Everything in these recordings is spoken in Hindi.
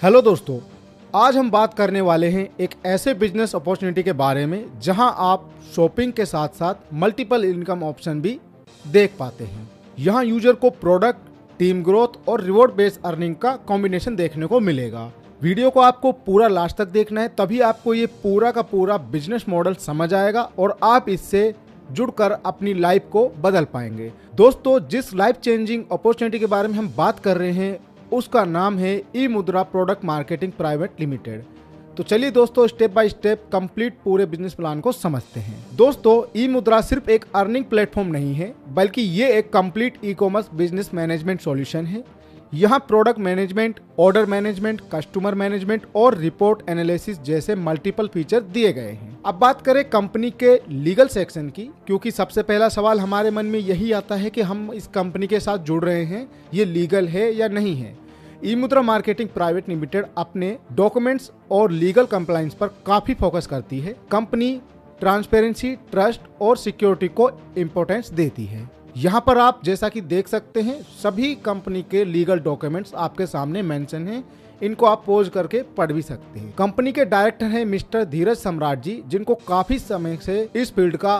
हेलो दोस्तों, आज हम बात करने वाले हैं एक ऐसे बिजनेस अपॉर्चुनिटी के बारे में जहां आप शॉपिंग के साथ साथ मल्टीपल इनकम ऑप्शन भी देख पाते हैं। यहां यूजर को प्रोडक्ट, टीम ग्रोथ और रिवॉर्ड बेस्ड अर्निंग का कॉम्बिनेशन देखने को मिलेगा। वीडियो को आपको पूरा लास्ट तक देखना है, तभी आपको ये पूरा का पूरा बिजनेस मॉडल समझ आएगा और आप इससे जुड़कर अपनी लाइफ को बदल पाएंगे। दोस्तों, जिस लाइफ चेंजिंग अपॉर्चुनिटी के बारे में हम बात कर रहे हैं उसका नाम है ई मुद्रा प्रोडक्ट मार्केटिंग प्राइवेट लिमिटेड। तो चलिए दोस्तों, स्टेप बाय स्टेप कंप्लीट पूरे बिजनेस प्लान को समझते हैं। दोस्तों, ई मुद्रा सिर्फ एक अर्निंग प्लेटफॉर्म नहीं है, बल्कि ये एक complete e commerce business management solution है। यहाँ product management, order management, customer management और रिपोर्ट एनालिसिस जैसे मल्टीपल फीचर दिए गए हैं। अब बात करें कंपनी के लीगल सेक्शन की, क्योंकि सबसे पहला सवाल हमारे मन में यही आता है कि हम इस कंपनी के साथ जुड़ रहे हैं, ये लीगल है या नहीं है। ई मुद्रा मार्केटिंग प्राइवेट लिमिटेड अपने डॉक्यूमेंट्स और लीगल कंप्लायंस पर काफी फोकस करती है। कंपनी ट्रांसपेरेंसी, ट्रस्ट और सिक्योरिटी को इम्पोर्टेंस देती है। यहाँ पर आप जैसा कि देख सकते हैं, सभी कंपनी के लीगल डॉक्यूमेंट्स आपके सामने मेंशन हैं। इनको आप पॉज करके पढ़ भी सकते हैं। कंपनी के डायरेक्टर हैं मिस्टर धीरज सम्राट जी, जिनको काफी समय से इस फील्ड का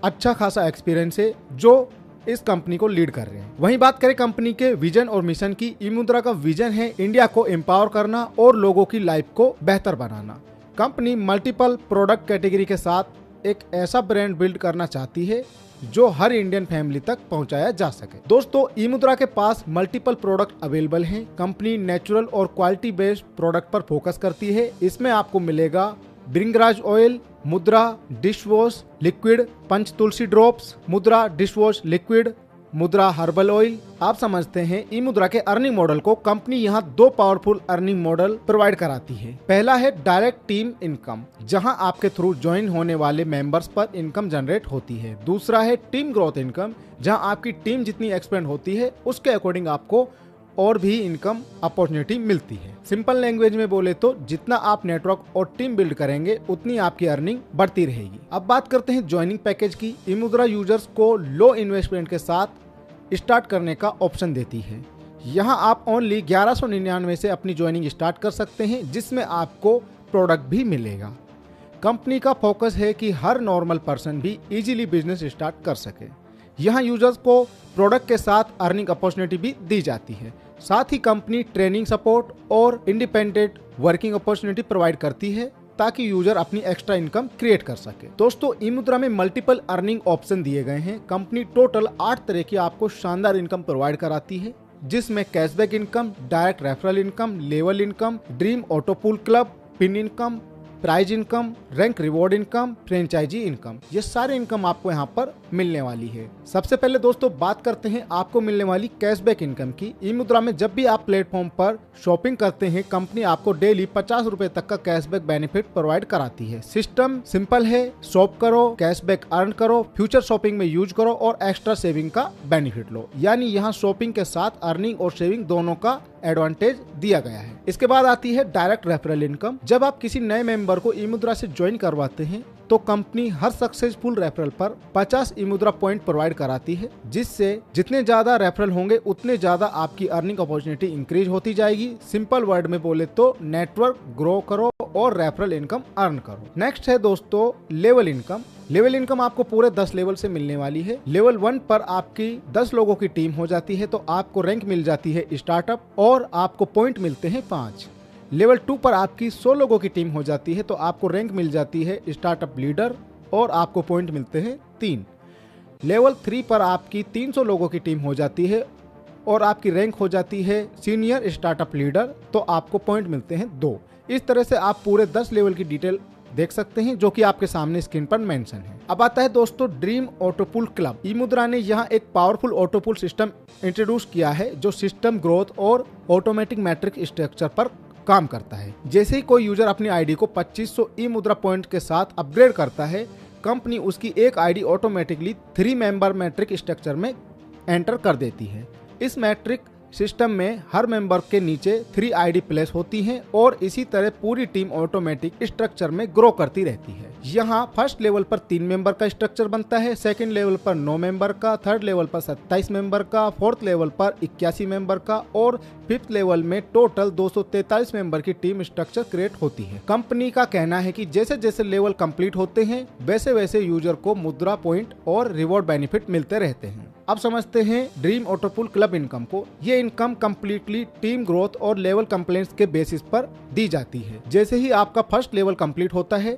अच्छा खासा एक्सपीरियंस है, जो इस कंपनी को लीड कर रहे हैं। वहीं बात करें कंपनी के विजन और मिशन की, ई मुद्रा का विजन है इंडिया को एम्पावर करना और लोगों की लाइफ को बेहतर बनाना। कंपनी मल्टीपल प्रोडक्ट कैटेगरी के साथ एक ऐसा ब्रांड बिल्ड करना चाहती है जो हर इंडियन फैमिली तक पहुंचाया जा सके। दोस्तों, ई मुद्रा के पास मल्टीपल प्रोडक्ट अवेलेबल हैं। कंपनी नेचुरल और क्वालिटी बेस्ड प्रोडक्ट पर फोकस करती है। इसमें आपको मिलेगा भृंगराज ऑयल, मुद्रा डिश वॉश लिक्विड, पंच तुलसी ड्रॉप्स, मुद्रा डिश वॉश लिक्विड, मुद्रा हर्बल ऑयल। आप समझते हैं ई मुद्रा के अर्निंग मॉडल को। कंपनी यहाँ दो पावरफुल अर्निंग मॉडल प्रोवाइड कराती है। पहला है डायरेक्ट टीम इनकम, जहां आपके थ्रू ज्वाइन होने वाले मेंबर्स पर इनकम जनरेट होती है। दूसरा है टीम ग्रोथ इनकम, जहां आपकी टीम जितनी एक्सपेंड होती है उसके अकॉर्डिंग आपको और भी इनकम अपॉर्चुनिटी मिलती है। सिंपल लैंग्वेज में बोले तो जितना आप नेटवर्क और टीम बिल्ड करेंगे उतनी आपकी अर्निंग बढ़ती रहेगी। अब बात करते हैं ज्वाइनिंग पैकेज की। ई मुद्रा यूजर्स को लो इन्वेस्टमेंट के साथ स्टार्ट करने का ऑप्शन देती है। यहाँ आप ओनली 1199 से अपनी ज्वाइनिंग स्टार्ट कर सकते हैं, जिसमें आपको प्रोडक्ट भी मिलेगा। कंपनी का फोकस है कि हर नॉर्मल पर्सन भी इजीली बिजनेस स्टार्ट कर सके। यहाँ यूजर्स को प्रोडक्ट के साथ अर्निंग अपॉर्चुनिटी भी दी जाती है। साथ ही कंपनी ट्रेनिंग सपोर्ट और इंडिपेंडेंट वर्किंग अपॉर्चुनिटी प्रोवाइड करती है, ताकि यूजर अपनी एक्स्ट्रा इनकम क्रिएट कर सके। दोस्तों, ई मुद्रा में मल्टीपल अर्निंग ऑप्शन दिए गए हैं। कंपनी टोटल 8 तरह की आपको शानदार इनकम प्रोवाइड कराती है, जिसमें cashback income, direct referral income, level income, dream auto pool club, pin income, prize income, rank reward income, franchise income, ये सारे इनकम आपको यहाँ पर मिलने वाली है। सबसे पहले दोस्तों बात करते हैं आपको मिलने वाली कैशबैक इनकम की। ई मुद्रा में जब भी आप प्लेटफॉर्म पर शॉपिंग करते हैं, कंपनी आपको डेली 50 रुपए तक का कैशबैक बेनिफिट प्रोवाइड कराती है। सिस्टम सिंपल है, शॉप करो, कैशबैक अर्न करो, फ्यूचर शॉपिंग में यूज करो और एक्स्ट्रा सेविंग का बेनिफिट लो। यानी यहाँ शॉपिंग के साथ अर्निंग और सेविंग दोनों का एडवांटेज दिया गया है। इसके बाद आती है डायरेक्ट रेफरल इनकम। जब आप किसी नए मेंबर को ई मुद्रा से ज्वाइन करवाते हैं तो कंपनी हर सक्सेसफुल रेफरल पर 50 ई मुद्रा पॉइंट प्रोवाइड कराती है, जिससे जितने ज्यादा रेफरल होंगे उतने ज्यादा आपकी अर्निंग अपॉर्चुनिटी इंक्रीज होती जाएगी। सिंपल वर्ड में बोले तो नेटवर्क ग्रो करो और रेफरल इनकम अर्न करो। नेक्स्ट है दोस्तों लेवल इनकम। लेवल इनकम आपको पूरे 10 लेवल से मिलने वाली है। लेवल 1 पर आपकी 10 लोगों की टीम हो जाती है तो आपको रैंक मिल जाती है स्टार्टअप और आपको पॉइंट मिलते हैं 5। लेवल 2 पर आपकी 100 लोगों की टीम हो जाती है तो आपको रैंक मिल जाती है स्टार्टअप लीडर और आपको पॉइंट मिलते हैं 3। लेवल 3 पर आपकी 300 लोगों की टीम हो जाती है और आपकी रैंक हो जाती है सीनियर स्टार्टअप लीडर, तो आपको पॉइंट मिलते हैं 2। इस तरह से आप पूरे 10 लेवल की डिटेल देख सकते हैं, जो कि आपके सामने स्क्रीन पर मेंशन है। अब आता है दोस्तों ड्रीम ऑटो पूल क्लब। ई मुद्रा ने यहाँ एक powerful auto pool system introduce किया है, जो सिस्टम ग्रोथ और ऑटोमेटिक मैट्रिक स्ट्रक्चर पर काम करता है। जैसे ही कोई यूजर अपनी आईडी को 2500 ई मुद्रा पॉइंट के साथ अपग्रेड करता है, कंपनी उसकी एक ID automatically 3 member matrix structure में एंटर कर देती है। इस मैट्रिक सिस्टम में हर मेंबर के नीचे 3 आईडी प्लेस होती हैं और इसी तरह पूरी टीम ऑटोमेटिक स्ट्रक्चर में ग्रो करती रहती है। यहाँ फर्स्ट लेवल पर 3 मेंबर का स्ट्रक्चर बनता है, सेकंड लेवल पर 9 मेंबर का, थर्ड लेवल पर 27 मेंबर का, फोर्थ लेवल पर 81 मेंबर का और फिफ्थ लेवल में टोटल 243 मेंबर की टीम स्ट्रक्चर क्रिएट होती है। कंपनी का कहना है कि जैसे जैसे लेवल कंप्लीट होते हैं वैसे वैसे यूजर को मुद्रा पॉइंट और रिवॉर्ड बेनिफिट मिलते रहते हैं। अब समझते हैं ड्रीम ऑटोपूल क्लब इनकम को। ये इनकम कम्प्लीटली टीम ग्रोथ और लेवल कंप्लेंट्स के बेसिस पर दी जाती है। जैसे ही आपका फर्स्ट लेवल कंप्लीट होता है,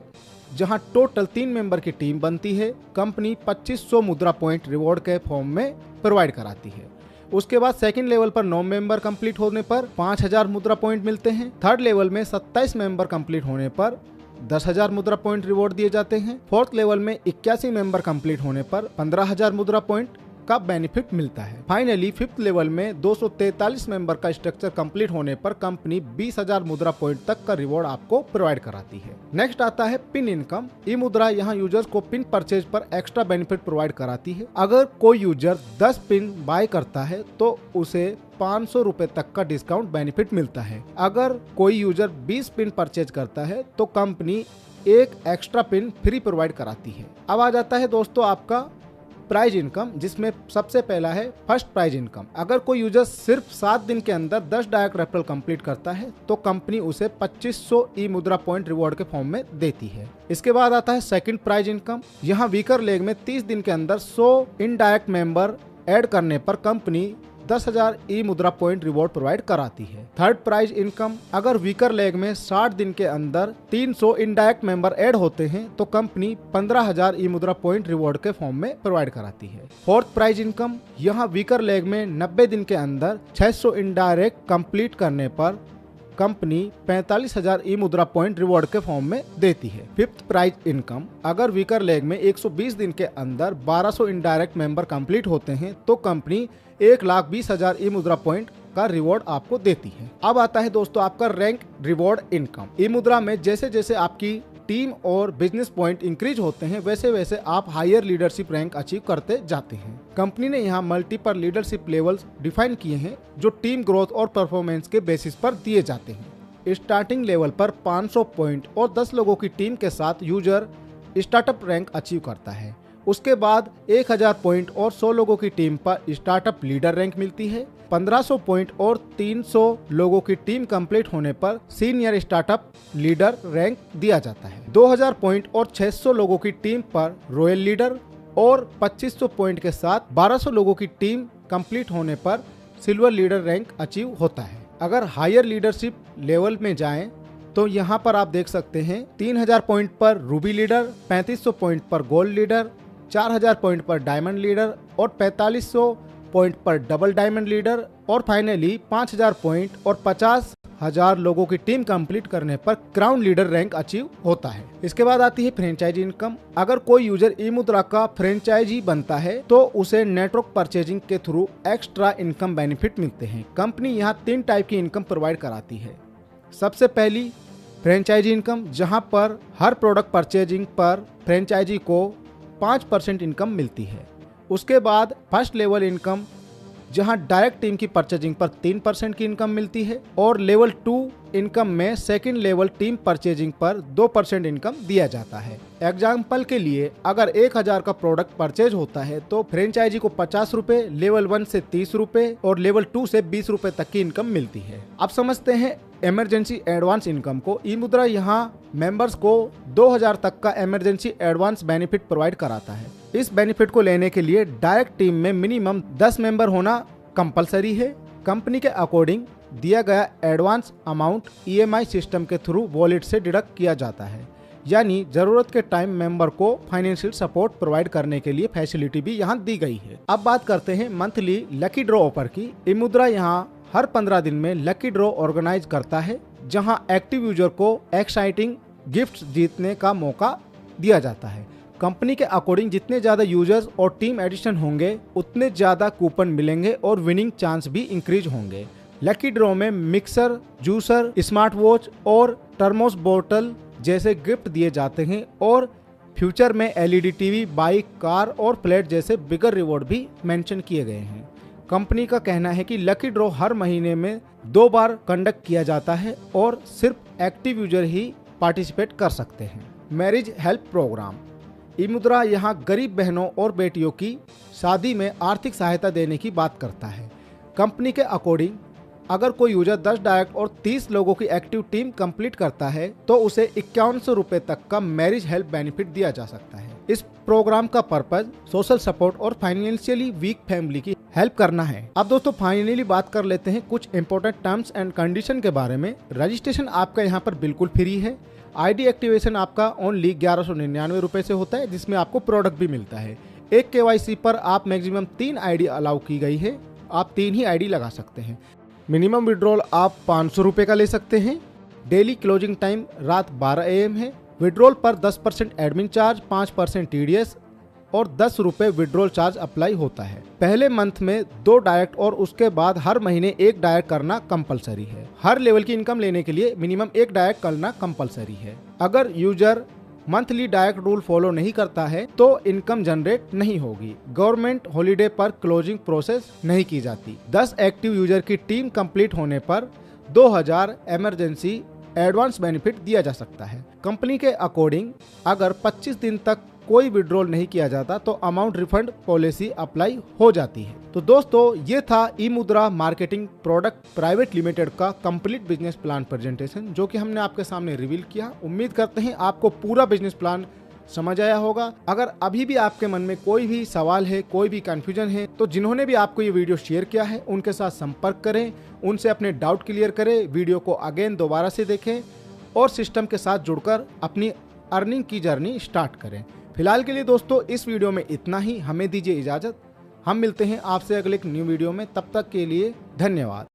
जहां टोटल 3 मेंबर की टीम बनती है, कंपनी 2500 मुद्रा पॉइंट रिवॉर्ड के फॉर्म में प्रोवाइड कराती है। उसके बाद सेकंड लेवल पर 9 मेंबर कंप्लीट होने पर 5000 मुद्रा पॉइंट मिलते हैं। थर्ड लेवल में 27 मेंबर कंप्लीट होने पर 10,000 मुद्रा पॉइंट रिवॉर्ड दिए जाते हैं। फोर्थ लेवल में 81 मेंबर कंप्लीट होने पर 15,000 मुद्रा पॉइंट का बेनिफिट मिलता है। फाइनली फिफ्थ लेवल में 243 मेंबर का स्ट्रक्चर कंप्लीट होने पर कंपनी 20,000 मुद्रा पॉइंट तक का रिवॉर्ड आपको प्रोवाइड कराती है। नेक्स्ट आता है पिन इनकम। ई मुद्रा यहाँ यूजर्स को पिन परचेज पर एक्स्ट्रा बेनिफिट प्रोवाइड कराती है। अगर कोई यूजर 10 पिन बाय करता है तो उसे 500 रुपए तक का डिस्काउंट बेनिफिट मिलता है। अगर कोई यूजर 20 पिन परचेज करता है तो कंपनी एक एक्स्ट्रा पिन फ्री प्रोवाइड कराती है। अब आ जाता है दोस्तों आपका प्राइज इनकम, जिसमें सबसे पहला है फर्स्ट प्राइज इनकम। अगर कोई यूजर सिर्फ 7 दिन के अंदर 10 डायरेक्ट रेफरल कंप्लीट करता है तो कंपनी उसे 2500 ई मुद्रा पॉइंट रिवॉर्ड के फॉर्म में देती है। इसके बाद आता है सेकंड प्राइज इनकम। यहाँ वीकर लेग में 30 दिन के अंदर 100 इनडायरेक्ट मेंबर ऐड करने पर कंपनी 10,000 ई मुद्रा पॉइंट रिवॉर्ड प्रोवाइड कराती है। थर्ड प्राइज इनकम, अगर वीकर लेग में 60 दिन के अंदर 300 इनडायरेक्ट मेंबर ऐड होते हैं तो कंपनी 15,000 ई मुद्रा पॉइंट रिवॉर्ड के फॉर्म में प्रोवाइड कराती है। फोर्थ प्राइज इनकम, यहाँ वीकर लेग में 90 दिन के अंदर 600 इनडायरेक्ट कंप्लीट करने पर कंपनी 45,000 ई मुद्रा पॉइंट रिवॉर्ड के फॉर्म में देती है। फिफ्थ प्राइज इनकम, अगर वीकर लेग में 120 दिन के अंदर 1200 इनडायरेक्ट मेंबर कंप्लीट होते हैं तो कंपनी 1,20,000 ई मुद्रा पॉइंट का रिवॉर्ड आपको देती है। अब आता है दोस्तों आपका रैंक रिवॉर्ड इनकम। ई मुद्रा में जैसे जैसे आपकी टीम और बिजनेस पॉइंट इंक्रीज होते हैं वैसे वैसे आप हायर लीडरशिप रैंक अचीव करते जाते हैं। कंपनी ने यहाँ मल्टीपल लीडरशिप लेवल्स डिफाइन किए हैं जो टीम ग्रोथ और परफॉर्मेंस के बेसिस पर दिए जाते हैं। स्टार्टिंग लेवल पर 500 पॉइंट और 10 लोगों की टीम के साथ यूजर स्टार्टअप रैंक अचीव करता है। उसके बाद 1000 पॉइंट और 100 लोगों की टीम पर स्टार्टअप लीडर रैंक मिलती है। 1500 पॉइंट और 300 लोगों की टीम कंप्लीट होने पर सीनियर स्टार्टअप लीडर रैंक दिया जाता है। 2000 पॉइंट और 600 लोगों की टीम पर रॉयल लीडर और 2500 पॉइंट के साथ 1200 लोगों की टीम कंप्लीट होने पर सिल्वर लीडर रैंक अचीव होता है। अगर हायर लीडरशिप लेवल में जाएं तो यहाँ पर आप देख सकते हैं 3000 पॉइंट पर रूबी लीडर, 3500 पॉइंट पर गोल्ड लीडर, 4000 पॉइंट पर डायमंड लीडर और 4500 पॉइंट पर डबल डायमंड लीडर और फाइनली 5000 पॉइंट और 50,000 लोगों की टीम कंप्लीट करने पर क्राउन लीडर रैंक अचीव होता है। इसके बाद आती है फ्रेंचाइजी इनकम। अगर कोई यूजर ई मुद्रा का फ्रेंचाइजी बनता है तो उसे नेटवर्क परचेजिंग के थ्रू एक्स्ट्रा इनकम बेनिफिट मिलते हैं। कंपनी यहाँ 3 टाइप की इनकम प्रोवाइड कराती है। सबसे पहली फ्रेंचाइजी इनकम, जहां पर हर प्रोडक्ट परचेजिंग पर फ्रेंचाइजी को 5% इनकम मिलती है। उसके बाद फर्स्ट लेवल इनकम, जहां डायरेक्ट टीम की परचेजिंग पर 3% की इनकम मिलती है और लेवल 2 इनकम में सेकंड लेवल टीम परचेजिंग पर 2% इनकम दिया जाता है। एग्जाम्पल के लिए अगर 1000 का प्रोडक्ट परचेज होता है तो फ्रेंचाइजी को 50 रुपए, लेवल 1 से 30 रुपए और लेवल 2 से 20 रुपए तक की इनकम मिलती है। अब समझते हैं इमरजेंसी एडवांस इनकम को। ई मुद्रा यहाँ मेंबर्स को 2000 तक का इमरजेंसी एडवांस बेनिफिट प्रोवाइड कराता है। इस बेनिफिट को लेने के लिए डायरेक्ट टीम में मिनिमम 10 मेंबर होना कंपलसरी है। कंपनी के अकॉर्डिंग दिया गया एडवांस अमाउंट EMI सिस्टम के थ्रू वॉलेट से डिडक्ट किया जाता है, यानी जरूरत के टाइम मेंबर को फाइनेंशियल सपोर्ट प्रोवाइड करने के लिए फैसिलिटी भी यहाँ दी गई है। अब बात करते हैं मंथली लकी ड्रॉ ऑफर की। ई मुद्रा यहाँ हर 15 दिन में लकी ड्रॉ ऑर्गेनाइज करता है, जहां एक्टिव यूजर को एक्साइटिंग गिफ्ट्स जीतने का मौका दिया जाता है। कंपनी के अकॉर्डिंग जितने ज्यादा यूजर्स और टीम एडिशन होंगे उतने ज्यादा कूपन मिलेंगे और विनिंग चांस भी इंक्रीज होंगे। लकी ड्रॉ में मिक्सर, जूसर, स्मार्ट वॉच और थर्मोस बोतल जैसे गिफ्ट दिए जाते हैं और फ्यूचर में LED टीवी, बाइक, कार और फ्लैट जैसे बिगर रिवॉर्ड भी मेंशन किए गए हैं। कंपनी का कहना है कि लकी ड्रॉ हर महीने में 2 बार कंडक्ट किया जाता है और सिर्फ एक्टिव यूजर ही पार्टिसिपेट कर सकते हैं। मैरिज हेल्प प्रोग्राम ई-मुद्रा यहाँ गरीब बहनों और बेटियों की शादी में आर्थिक सहायता देने की बात करता है। कंपनी के अकॉर्डिंग अगर कोई यूजर 10 डायरेक्ट और 30 लोगों की एक्टिव टीम कंप्लीट करता है तो उसे 5100 रुपए तक का मैरिज हेल्प बेनिफिट दिया जा सकता है। इस प्रोग्राम का पर्पज सोशल सपोर्ट और फाइनेंशियली वीक फैमिली की हेल्प करना है। अब दोस्तों फाइनली बात कर लेते हैं कुछ इंपॉर्टेंट टर्म्स एंड कंडीशन के बारे में। रजिस्ट्रेशन आपका यहाँ पर बिल्कुल फ्री है। आईडी एक्टिवेशन आपका ओनली 1199 रुपए से होता है, जिसमें आपको प्रोडक्ट भी मिलता है। एक KYC पर आप मैक्सिमम 3 आईडी अलाउ की गई है, आप 3 ही आईडी लगा सकते हैं। मिनिमम विड्रॉल आप 500 रुपए का ले सकते हैं। डेली क्लोजिंग टाइम रात 12 AM है। विड्रॉल पर 10% एडमिन चार्ज, 5% TDS और 10 रुपए विड्रॉल चार्ज अप्लाई होता है। पहले मंथ में 2 डायरेक्ट और उसके बाद हर महीने 1 डायरेक्ट करना कंपलसरी है। हर लेवल की इनकम लेने के लिए मिनिमम 1 डायरेक्ट करना कंपलसरी है। अगर user monthly direct rule follow नहीं करता है तो इनकम जनरेट नहीं होगी। गवर्नमेंट हॉलीडे पर क्लोजिंग प्रोसेस नहीं की जाती। 10 एक्टिव यूजर की टीम कंप्लीट होने पर 2000 इमरजेंसी एडवांस बेनिफिट दिया जा सकता है। कंपनी के अकॉर्डिंग अगर 25 दिन तक कोई विड्रॉल नहीं किया जाता तो अमाउंट रिफंड पॉलिसी अप्लाई हो जाती है। तो दोस्तों ये था ई-मुद्रा मार्केटिंग प्रोडक्ट प्राइवेट लिमिटेड का कंप्लीट बिजनेस प्लान प्रेजेंटेशन, जो कि हमने आपके सामने रिवील किया। उम्मीद करते हैं आपको पूरा बिजनेस प्लान समझ आया होगा। अगर अभी भी आपके मन में कोई भी सवाल है, कोई भी कंफ्यूजन है, तो जिन्होंने भी आपको ये वीडियो शेयर किया है उनके साथ संपर्क करें, उनसे अपने डाउट क्लियर करें, वीडियो को अगेन दोबारा से देखें और सिस्टम के साथ जुड़कर अपनी अर्निंग की जर्नी स्टार्ट करें। फिलहाल के लिए दोस्तों इस वीडियो में इतना ही। हमें दीजिए इजाजत। हम मिलते हैं आपसे अगले एक न्यू वीडियो में। तब तक के लिए धन्यवाद।